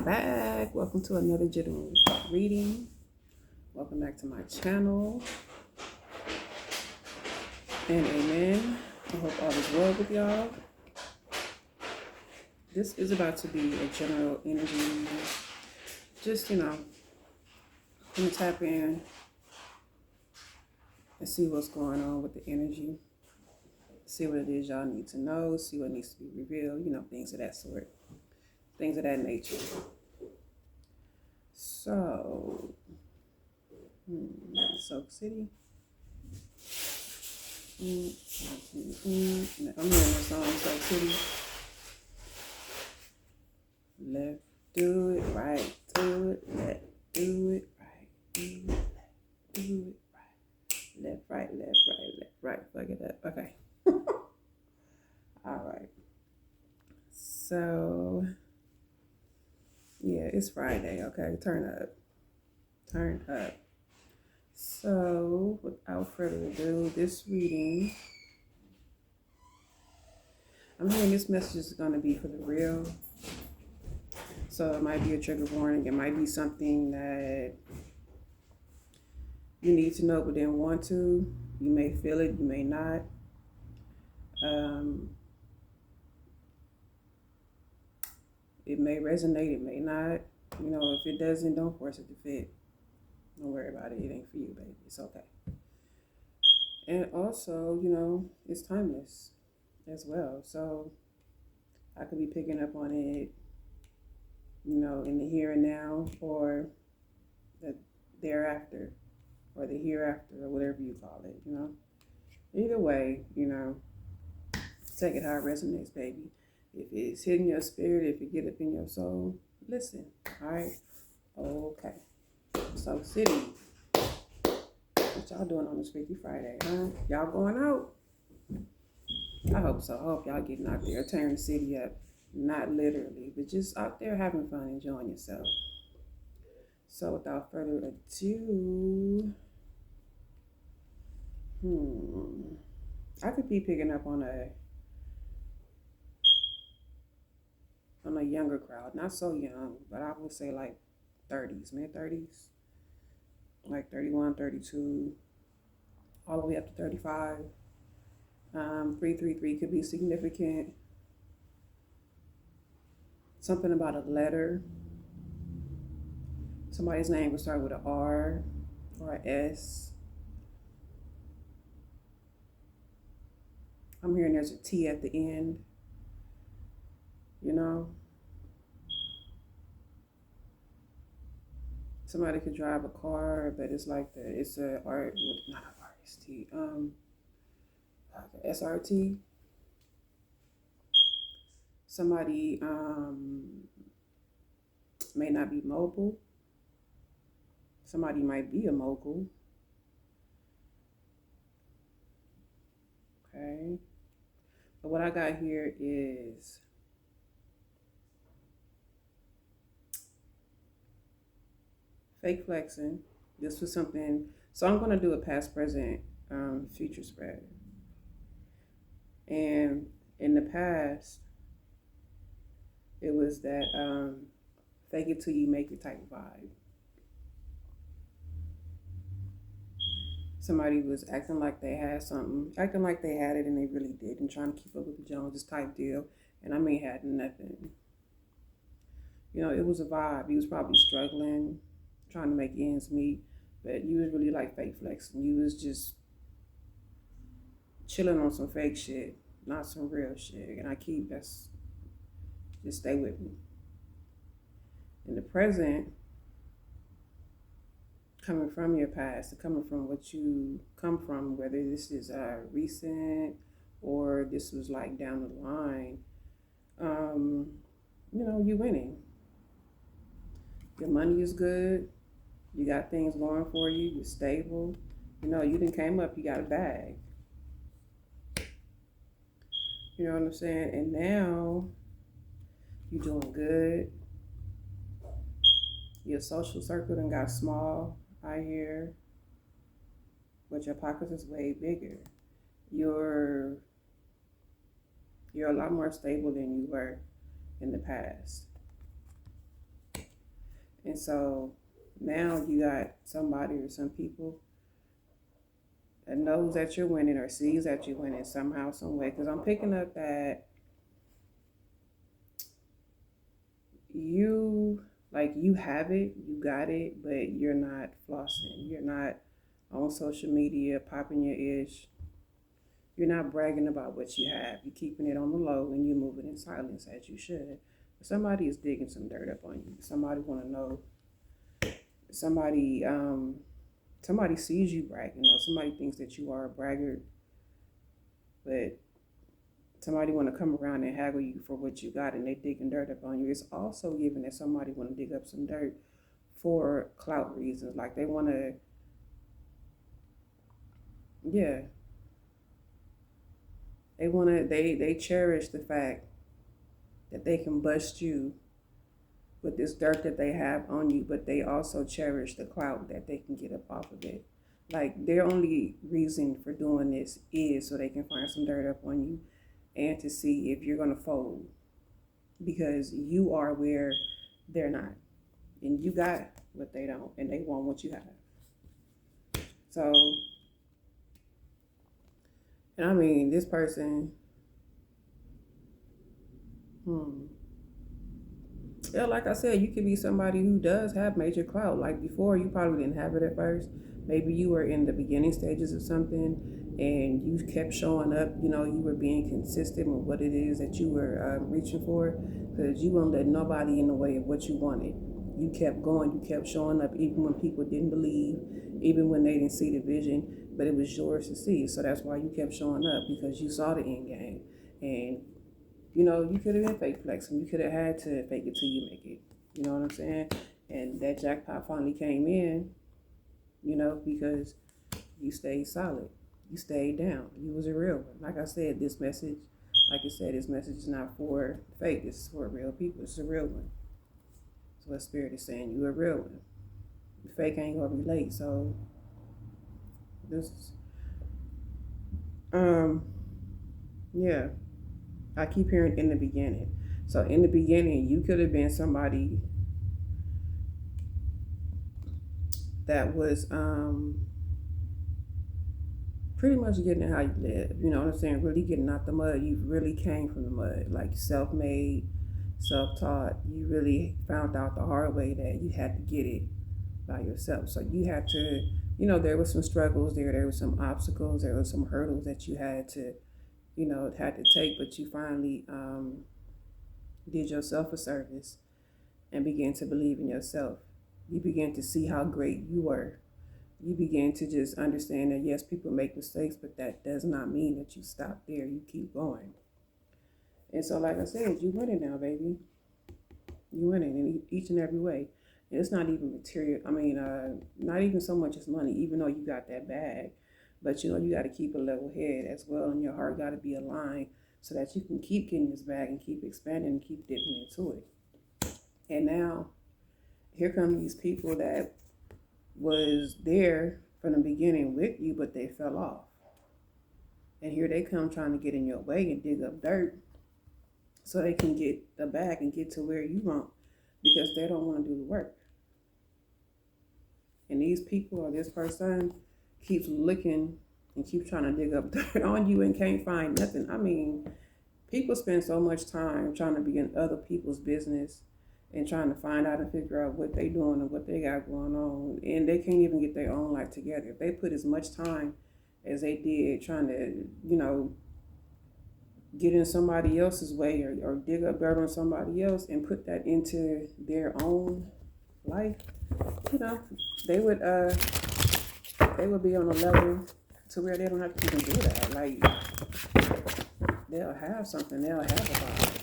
back. Welcome to another general reading. Welcome back to my channel. And amen. I hope all is well with y'all. This is about to be a general energy. Just, I'm going to tap in and see what's going on with the energy. See what it is y'all need to know. See what needs to be revealed. Things of that sort. Things of that nature. So, Soak City. I'm hearing the song Soak City. Left, do it right, do it, left, do it right, do it, left, do it right, left, right, left, right, left, right. Fuck it up. Okay. All right. So, yeah, it's Friday. Okay, turn up. Turn up. So, without further ado, this reading, I'm hearing this message is going to be for the real. So it might be a trigger warning. It might be something that you need to know but didn't want to. You may feel it, you may not. It may resonate, it may not. If it doesn't, don't force it to fit. Don't worry about it. It ain't for you, baby. It's okay. And also, it's timeless as well. So I could be picking up on it, in the here and now, or the thereafter, or the hereafter, or whatever you call it, Either way, take it how it resonates, baby. If it's hitting your spirit, if it get up in your soul, listen, all right? Okay. So, City, what y'all doing on this Freaky Friday, huh? Y'all going out? I hope so. I hope y'all getting out there, tearing the city up. Not literally, but just out there having fun, enjoying yourself. So without further ado, I could be picking up on a younger crowd. Not so young, but I would say like 30s, mid-30s. Like 31, 32, all the way up to 35. 333 could be significant. Something about a letter. Somebody's name would start with an R or an S. I'm hearing there's a T at the end. Somebody could drive a car, but it's like it's a art, not an RST, like an SRT. Somebody may not be mobile. Somebody might be a mogul. Okay. But what I got here is fake flexing. This was something, so I'm going to do a past, present, future spread. And in the past, it was that fake it till you make it type vibe. Somebody was acting like they had something, acting like they had it and they really didn't, trying to keep up with the Joneses type deal. And I mean, had nothing. It was a vibe. He was probably struggling, trying to make ends meet, but you was really like fake flexing. You was just chilling on some fake shit, not some real shit. And just stay with me. In the present, coming from your past, coming from what you come from, whether this is recent or this was like down the line, you winning. Your money is good. You got things going for you. You're stable. You done came up. You got a bag. You know what I'm saying? And now you're doing good. Your social circle done got small, I hear, but your pockets is way bigger. You're a lot more stable than you were in the past. And so now you got somebody or some people that knows that you're winning or sees that you're winning somehow, some way. Because I'm picking up that you you have it, you got it, but you're not flossing. You're not on social media popping your ish. You're not bragging about what you have. You're keeping it on the low and you're moving in silence as you should. Somebody is digging some dirt up on you. Somebody want to know. Somebody somebody sees you bragging. Somebody thinks that you are a braggart, but somebody want to come around and haggle you for what you got, and they digging dirt up on you. It's also given that somebody want to dig up some dirt for clout reasons. Like they want to, yeah, they cherish the fact that they can bust you with this dirt that they have on you, but they also cherish the clout that they can get up off of it. Like their only reason for doing this is so they can find some dirt up on you and to see if you're gonna fold, because you are where they're not, and you got what they don't, and they want what you have. So, and I mean, this person, yeah, like I said, you could be somebody who does have major clout. Like before, you probably didn't have it at first. Maybe you were in the beginning stages of something and you kept showing up. You were being consistent with what it is that you were reaching for, because you won't let nobody in the way of what you wanted. You kept going, you kept showing up even when people didn't believe, even when they didn't see the vision, but it was yours to see. So that's why you kept showing up, because you saw the end game. And you could have been fake flexing. You could have had to fake it till you make it. You know what I'm saying? And that jackpot finally came in, because you stayed solid. You stayed down. You was a real one. Like I said, this message is not for fake. This is for real people. It's a real one. So what Spirit is saying, you a real one. The fake ain't gonna relate. So this is, yeah. I keep hearing in the beginning. So in the beginning, you could have been somebody that was pretty much getting it how you live. You know what I'm saying? Really getting out the mud. You really came from the mud, like self-made, self-taught. You really found out the hard way that you had to get it by yourself. So you had to, there was some struggles there. There were some obstacles. There were some hurdles that you had to take, but you finally did yourself a service and began to believe in yourself. You began to see how great you were. You began to just understand that yes, people make mistakes, but that does not mean that you stop there. You keep going. And so, like I said, you winning now, baby. You winning in each and every way. And it's not even material. I mean, not even so much as money, even though you got that bag. But you got to keep a level head as well, and your heart got to be aligned so that you can keep getting this bag and keep expanding and keep dipping into it. And now, here come these people that was there from the beginning with you, but they fell off. And here they come trying to get in your way and dig up dirt so they can get the bag and get to where you want, because they don't want to do the work. And these people or this person keeps looking and keeps trying to dig up dirt on you and can't find nothing. I mean, people spend so much time trying to be in other people's business and trying to find out and figure out what they doing and what they got going on, and they can't even get their own life together. If they put as much time as they did trying to, get in somebody else's way or dig up dirt on somebody else and put that into their own life, they would be on a level to where they don't have to even do that. Like, they'll have something, they'll have a vibe.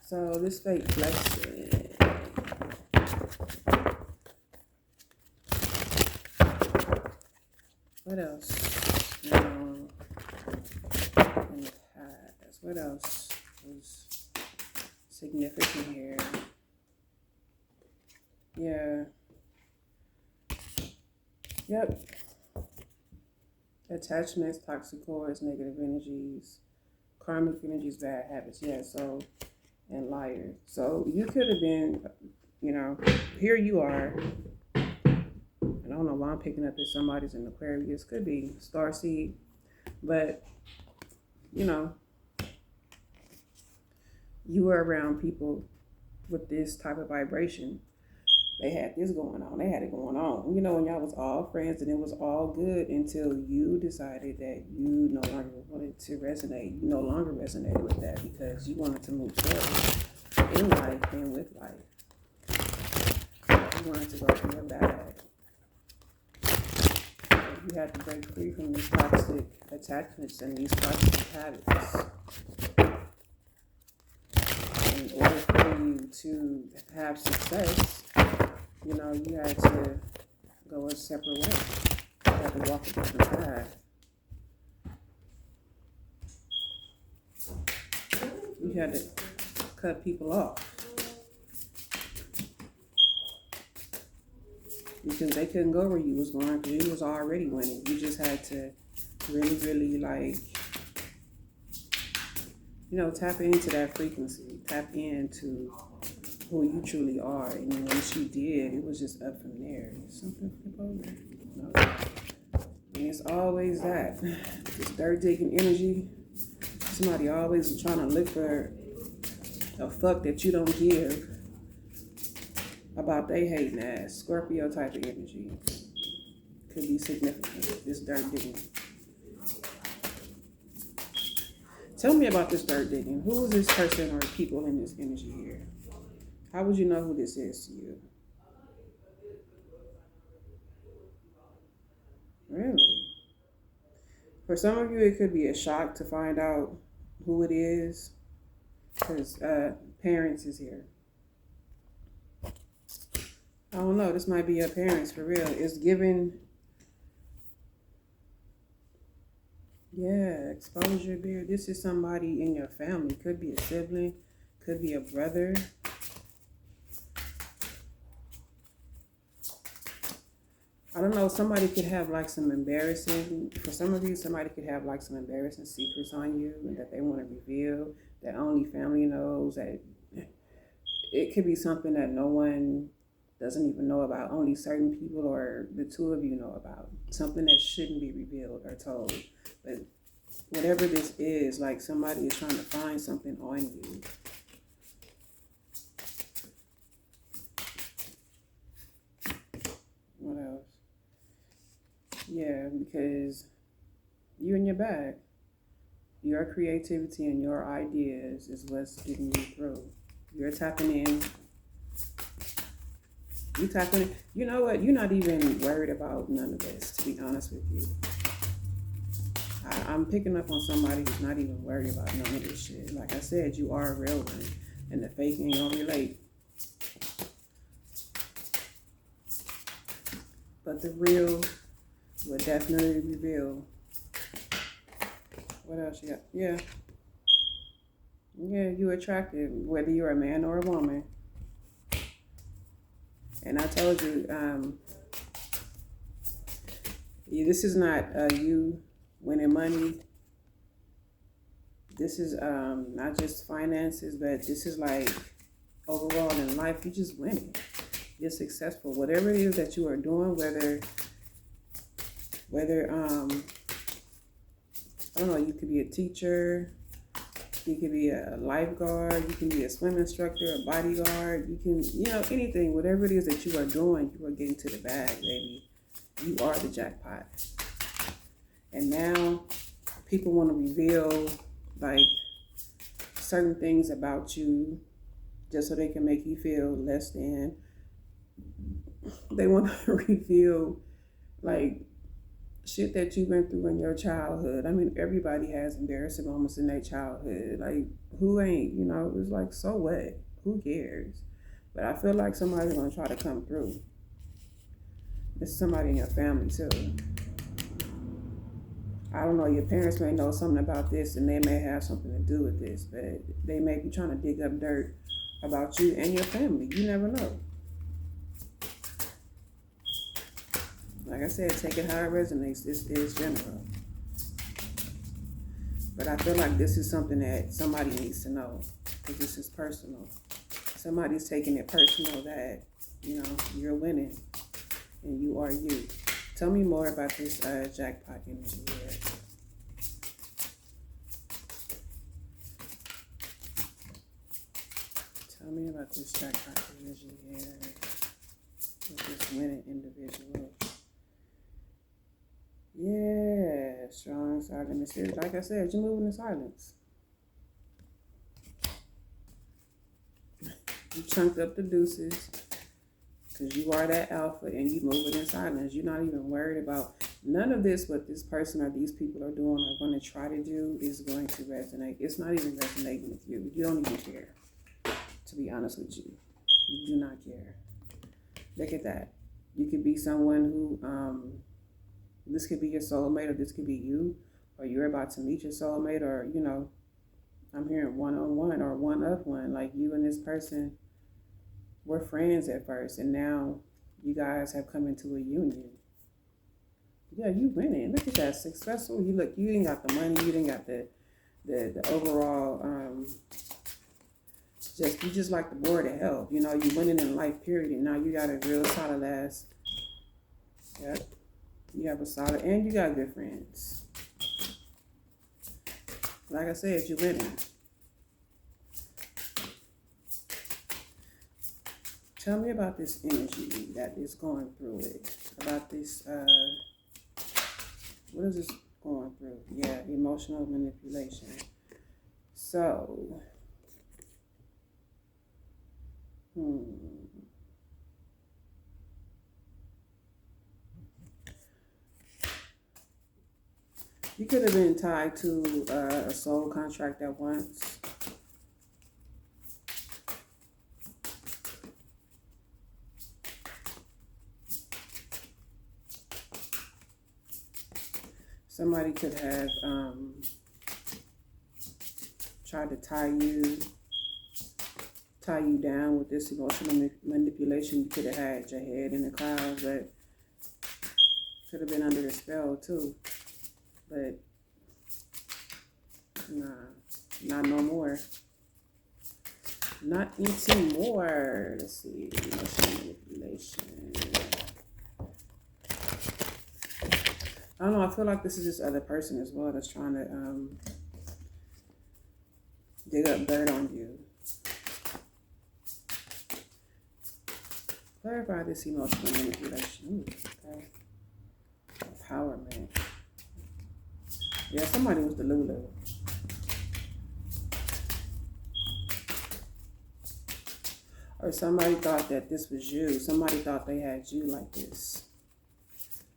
So this fake flexing. What else? In the past, what else was significant here? Yeah. Yep. Attachments, toxic cords, negative energies, karmic energies, bad habits. Yeah, so and liars. So you could have been, here you are. I don't know why I'm picking up that somebody's in Aquarius. Could be starseed, but you know, you were around people with this type of vibration. They had this going on. They had it going on. When y'all was all friends and it was all good until you decided that you no longer wanted to resonate. You no longer resonated with that because you wanted to move forward in life and with life. You wanted to go from your bag. You had to break free from these toxic attachments and these toxic habits in order for you to have success. You had to go a separate way. You had to walk a different path. You had to cut people off because they couldn't go where you was going because you was already winning. You just had to really, really tap into that frequency, tap into who you truly are. And then once you did, it was just up from there. Something flip over? No. And it's always that. This dirt digging energy. Somebody always trying to look for a fuck that you don't give about they hating ass. Scorpio type of energy. Could be significant. This dirt digging. Tell me about this dirt digging. Who is this person or people in this energy here? How would you know who this is to you? Really? For some of you, it could be a shock to find out who it is because parents is here. I don't know. This might be your parents for real. It's giving, exposure beer. This is somebody in your family. Could be a sibling. Could be a brother. I don't know, somebody could have some embarrassing, for some of you, somebody could have some embarrassing secrets on you that they want to reveal, that only family knows, that it could be something that no one doesn't even know about, only certain people or the two of you know about, something that shouldn't be revealed or told. But whatever this is, somebody is trying to find something on you. What else? Yeah, because you in your bag. Your creativity and your ideas is what's getting you through. You're tapping in. You tapping in. You know what? You're not even worried about none of this, to be honest with you. I'm picking up on somebody who's not even worried about none of this shit. Like I said, you are a real one, and the fake ain't gonna relate. But the real will definitely reveal. What else you got? Yeah, you're attractive, whether you're a man or a woman. And I told you, this is not you winning money. This is not just finances, but this is overall in life, you just winning. You're successful. Whatever it is that you are doing, whether I don't know, you could be a teacher, you could be a lifeguard, you can be a swim instructor, a bodyguard, you can, anything, whatever it is that you are doing, you are getting to the bag, baby. You are the jackpot. And now people want to reveal certain things about you just so they can make you feel less than. They want to reveal shit that you went through in your childhood. I mean, everybody has embarrassing moments in their childhood. Who ain't, it's so what? Who cares? But I feel like somebody's going to try to come through. It's somebody in your family too. I don't know, your parents may know something about this and they may have something to do with this, but they may be trying to dig up dirt about you and your family. You never know. Like I said, take it how it resonates. This is general. But I feel like this is something that somebody needs to know. because this is personal. Somebody's taking it personal that, you're winning and you are you. Tell me more about this jackpot energy here. Tell me about this jackpot energy here with this winning individual. Yeah, strong, silent, mysterious. Like I said, you're moving in silence. You chunked up the deuces because you are that alpha and you moving in silence. You're not even worried about none of this. What this person or these people are doing or going to try to do is going to resonate. It's not even resonating with you. You don't even care. To be honest with you, you do not care. Look at that. You could be someone who, this could be your soulmate, or this could be you, or you're about to meet your soulmate, or, I'm hearing one-on-one or one of one, like you and this person were friends at first, and now you guys have come into a union. Yeah, you winning. Look at that, successful. You didn't got the money, you didn't got the overall, you just like the board of health. You winning in life, period. And now you got a real solid ass. Yep. You have a solid, and you got good friends. Like I said, you're winning. Tell me about this energy that is going through it. About this, what is this going through? Yeah, emotional manipulation. So, you could have been tied to a soul contract at once. Somebody could have tried to tie you down with this emotional manipulation. You could have had your head in the clouds, but could have been under the spell too. But nah, not no more. Not anymore. Let's see, emotional manipulation. I don't know, I feel like this is this other person as well that's trying to dig up dirt on you. Clarify this emotional manipulation. Okay. Empowerment. Yeah, somebody was the Lulu. Or somebody thought that this was you. Somebody thought they had you like this.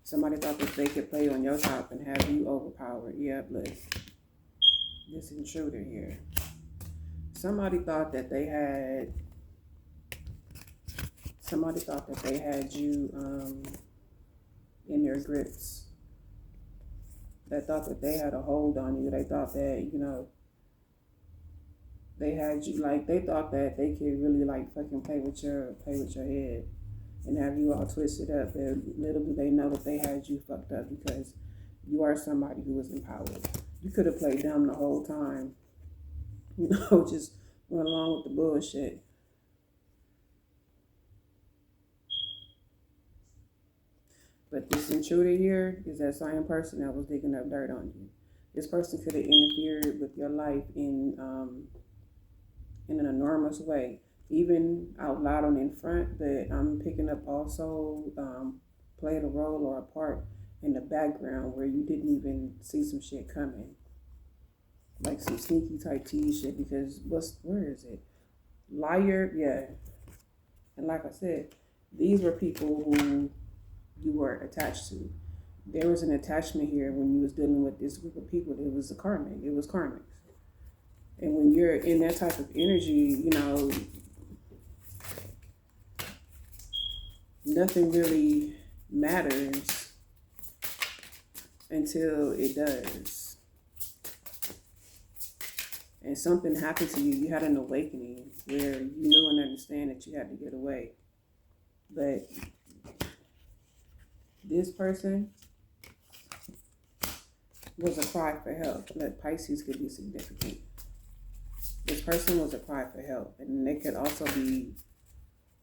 Somebody thought that they could play on your top and have you overpowered. Yeah, look. This intruder here. Somebody thought that they had you in their grips. They thought that they had a hold on you. They thought that, they had you, like, they thought that they could really, like, fucking play with your head and have you all twisted up. And little do they know that they had you fucked up because you are somebody who is empowered. You could have played dumb the whole time. Just went along with the bullshit. But this intruder here is that same person that was digging up dirt on you. This person could have interfered with your life in an enormous way, even out loud and in front. But I'm picking up also played a role or a part in the background where you didn't even see some shit coming, like some sneaky type T shit. Because where is it? Liar, yeah. And like I said, these were people who you were attached to. There was an attachment here when you was dealing with this group of people. It was karmic. And when you're in that type of energy, nothing really matters until it does. And something happened to you. You had an awakening where you knew and understand that you had to get away. But this person was a cry for help. But Pisces could be significant. This person was a cry for help, and they could also be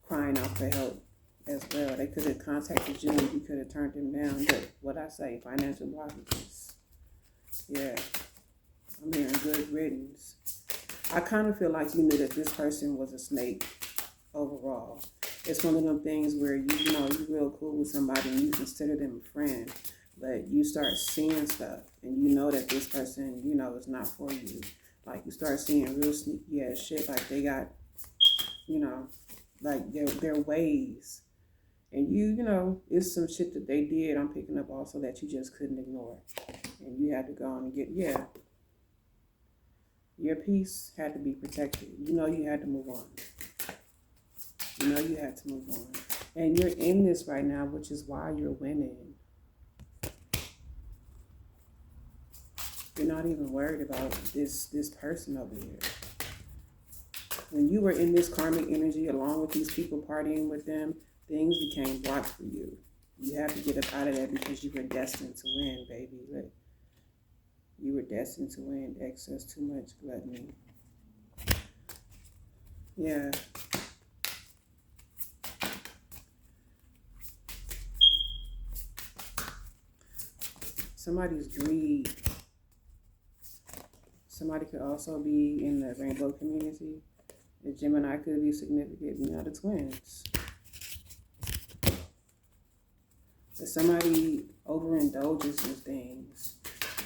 crying out for help as well. They could have contacted you and you could have turned them down. But what I say, financial blockages. Yeah, I'm hearing good riddance. I kind of feel like you knew that this person was a snake overall. It's one of them things where you know you're real cool with somebody and you consider them a friend, but you start seeing stuff and you know that this person, you know, is not for you. Like you start seeing real sneaky ass shit, like they got, you know, like their ways. And you know, it's some shit that they did I'm picking up also that you just couldn't ignore. And you had to go on and get, yeah. Your peace had to be protected. You know you had to move on. You know you had to move on. And you're in this right now, which is why you're winning. You're not even worried about this person over here. When you were in this karmic energy along with these people partying with them, things became blocked for you. You have to get up out of that because you were destined to win, baby. Look, you were destined to win. Excess, too much gluttony. Yeah. Somebody's greed. Somebody could also be in the rainbow community. The Gemini could be significant, you know, the twins. But somebody overindulges in things.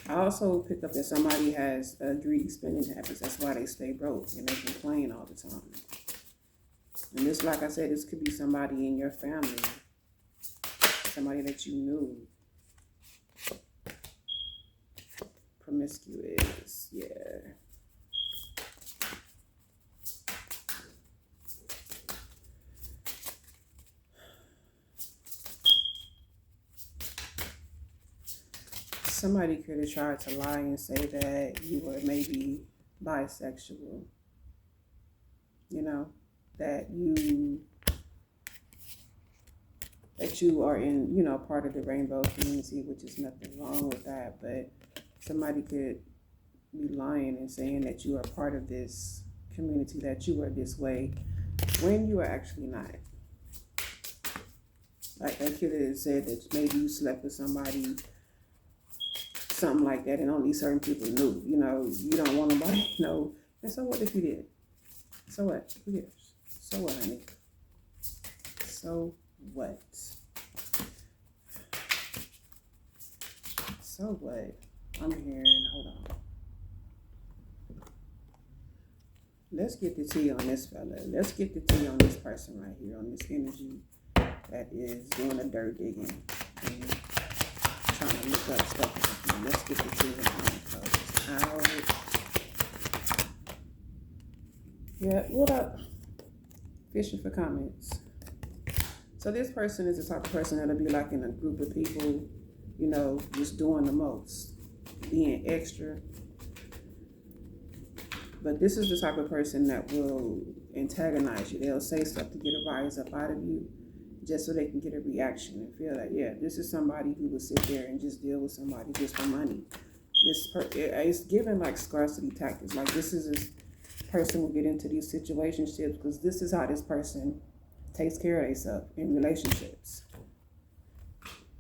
I also pick up that somebody has greedy spending habits. That's why they stay broke and they complain all the time. And this, like I said, this could be somebody in your family. Somebody that you knew. Promiscuous, yeah. Somebody could have tried to lie and say that you were maybe bisexual. You know, that you are in, you know, part of the rainbow community, which is nothing wrong with that, but somebody could be lying and saying that you are part of this community, that you are this way, when you are actually not. Like they could have said that maybe you slept with somebody, something like that, and only certain people knew. You know, you don't want nobody to know. And so what if you did? So what? Who cares? So what, honey? So what? So what? I'm hearing, hold on. Let's get the tea on this fella. Let's get the tea on this person right here, on this energy that is doing the dirt digging and trying to look up stuff. Let's get the tea on this out. Yeah, what up? Fishing for comments. So this person is the type of person that'll be like in a group of people, you know, just doing the most, being extra. But this is the type of person that will antagonize you. They'll say stuff to get a rise up out of you just so they can get a reaction and feel like, yeah, this is somebody who will sit there and just deal with somebody just for money. It's given like scarcity tactics. Like this person will get into these situationships because this is how this person takes care of themselves in relationships.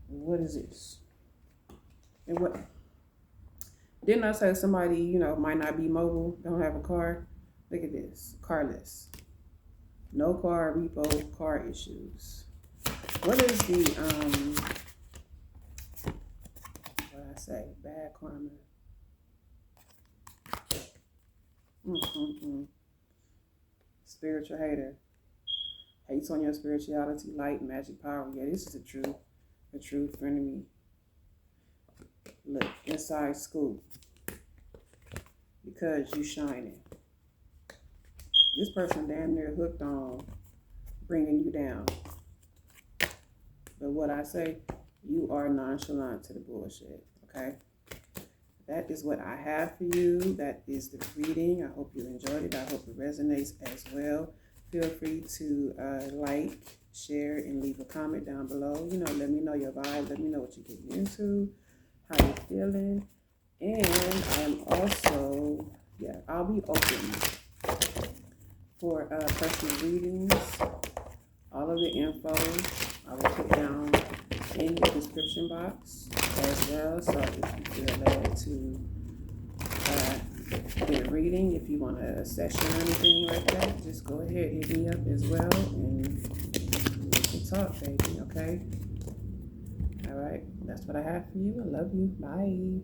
What is this? And what? Didn't I say somebody, you know, might not be mobile, don't have a car? Look at this, carless. No car, repo, car issues. What is the, what I say, bad karma? Spiritual hater. Hates on your spirituality, light, magic, power. Yeah, this is the truth frenemy. Look, inside scoop. Because you shining. This person damn near hooked on bringing you down. But what I say, you are nonchalant to the bullshit, okay? That is what I have for you. That is the reading. I hope you enjoyed it. I hope it resonates as well. Feel free to like, share, and leave a comment down below. You know, let me know your vibe. Let me know what you're getting into, how you're feeling. And I am also, I'll be open For personal readings, all of the info I will put down in the description box as well. So if you feel led to get a reading, if you want a session or anything like that, just go ahead, hit me up as well, and we can talk, baby, okay? All right, that's what I have for you. I love you. Bye.